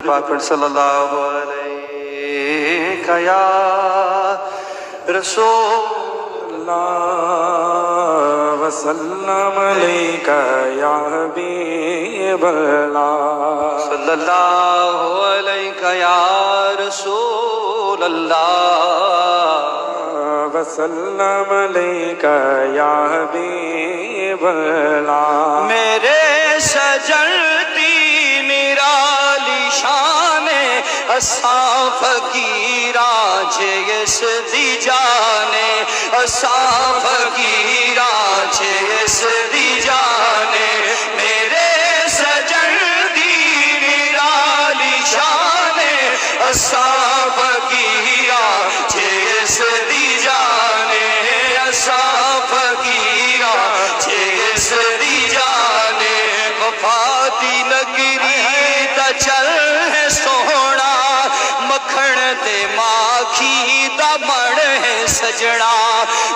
پاک پڑھ صلی اللہ علیہ یا رسول اللہ وسلم علیکہ یا حبیب اللہ صلی اللہ علیکہ یا رسول اللہ وسلم علیکہ یا حبیب اللہ میرے سجدی نرالی شان اساں فقیراں جیس دی جانے اساں فقیراں جیس دی جانے میرے سجدی نرالی شان اساں فقیراں جیس دی جانے اساں فقیراں جیس دی جانے وفاتی نگری دا چل ہے سونا مکھن دے ماکھی دا مڑ ہے سجنا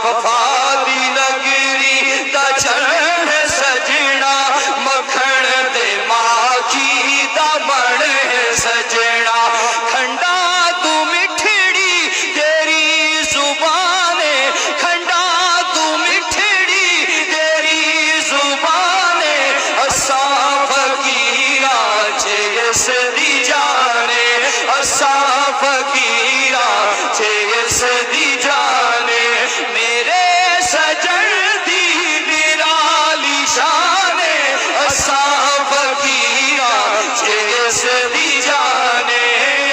وفاتی نگری دا چل ہے سجنا مکھن دے ماکھی دا مڑ ہے سجنا کھنڈا تو مٹھڑی تیری زبان کھنڈا تو مٹھڑی تیری زبان اساں فقیراں جیس دی جانے اساں فقیراں جیس دی جانے میرے سجدی نرالی شان اساں فقیراں جیس دی جانے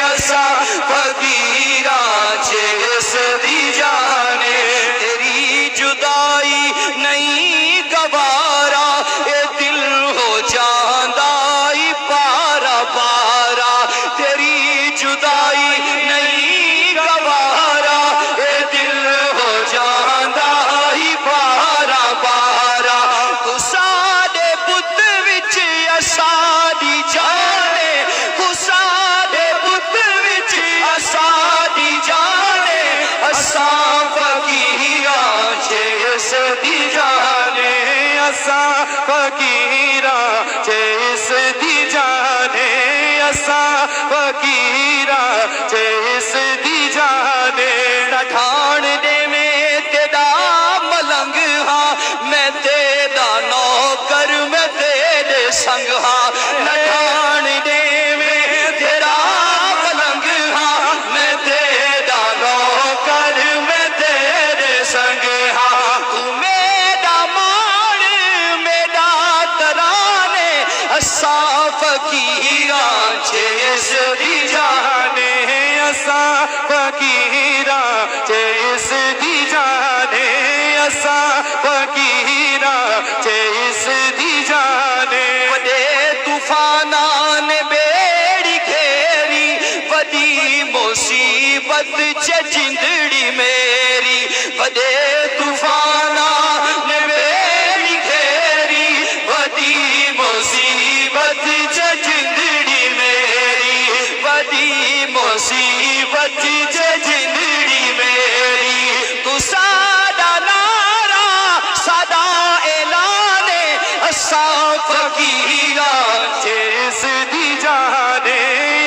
اساں فقیراں جیس دی جانے تیری جدائی نہیں گوارا اے دل ہو جاندہ ہی پارا پارا تیری جدائی نہیں گوارا اے دل ہو جاندہ ہی پارا پارا تو ساڈے بت وچ اساڈی جانے تو ساڈے بت وچ اساڈی جانے اساں فقیراں جیس دی جانے اساں فقیراں جیس دی جانے اساں فقیراں جیس دی جانے نہ ڈھان دے میں تیرا ملنگ ہاں میں تیرا نوکر میں تیرے سنگ ہاں نہ ڈھان دے میں تیرا ملنگ ہاں میں تیرا نوکر میں تیرے سنگ ہاں تو میرا مان میرا ترانے اساں فقیراں جیس دی جانے اساں فقیراں جیس دی جانے اساں فقیراں جیس دی جانے وڈے طوفاناں نے بیڑی گھیری وڈی مصیبت چ جندڑی میری وڈے طوفاناں نے بیڑی گھیری وڈی مصیبت چ جندڑی میری وڈی مصیبت چ جندڑی میری تو ساڈا نعرہ ساڈا اعلان اساں فقیراں جیس دی جانے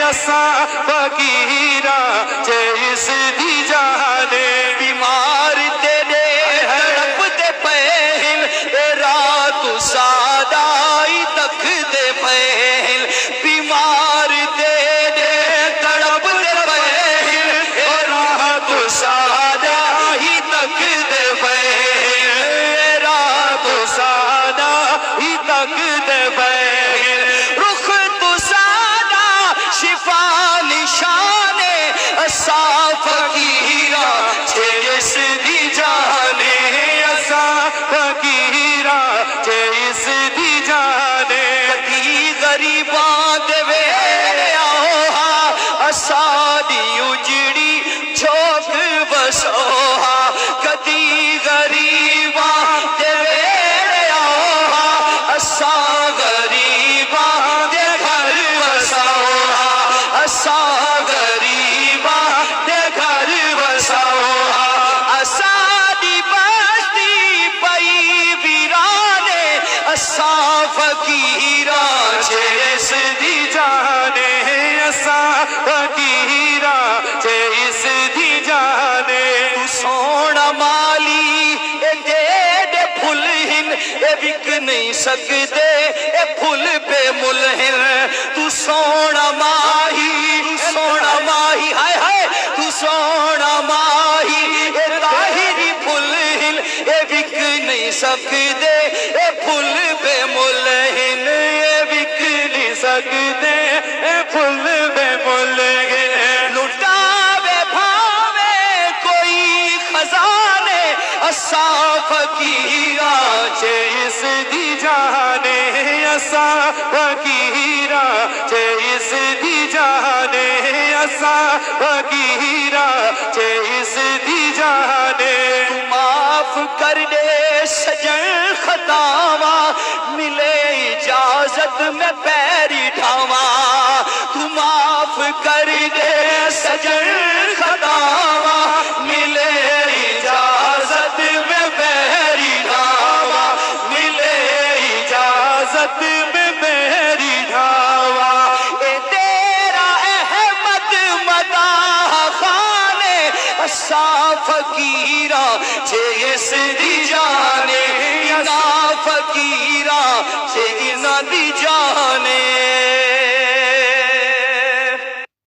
اساں فقیراں جیس دی جانے بیمار تیرے تڑپ دے پہل اے رات ساڈا ہی تک دے پہل بیمار تیرے تڑپ دے پہل اے رات ساڈا ہی تک دے پہل اے رات ساڈا ہی تک دے پہل رخ تو ساڈا شفا نشانے بک نہیں سکتے اے پھول بے ملہن تو سونا ماہی ہائے ہائے تو سونا ماہی اے طاہری پھول ہن اے بک نہیں سکتے اے پھول بے ملہن اے بک نہیں سکتے اے پھول بے ملہن لٹاوے بھاوے کوئی خزانے اسا فقیرہ چیس دی جانے اسا فقیرہ چیس دی جانے اسا فقیرہ چیس دی جانے تو معاف کر دے سجن خطاواں ملے اجازت میں پیری ڈھاواں تو معاف کر دے سجن خطاواں ملے اجازت میں پیری ڈھاواں ملے اجازت میں پیری ڈھاواں اے تیرا احمد مداح خانے اسا فقیرہ چیس دی جانے نا فقیرہ چیس دی جانے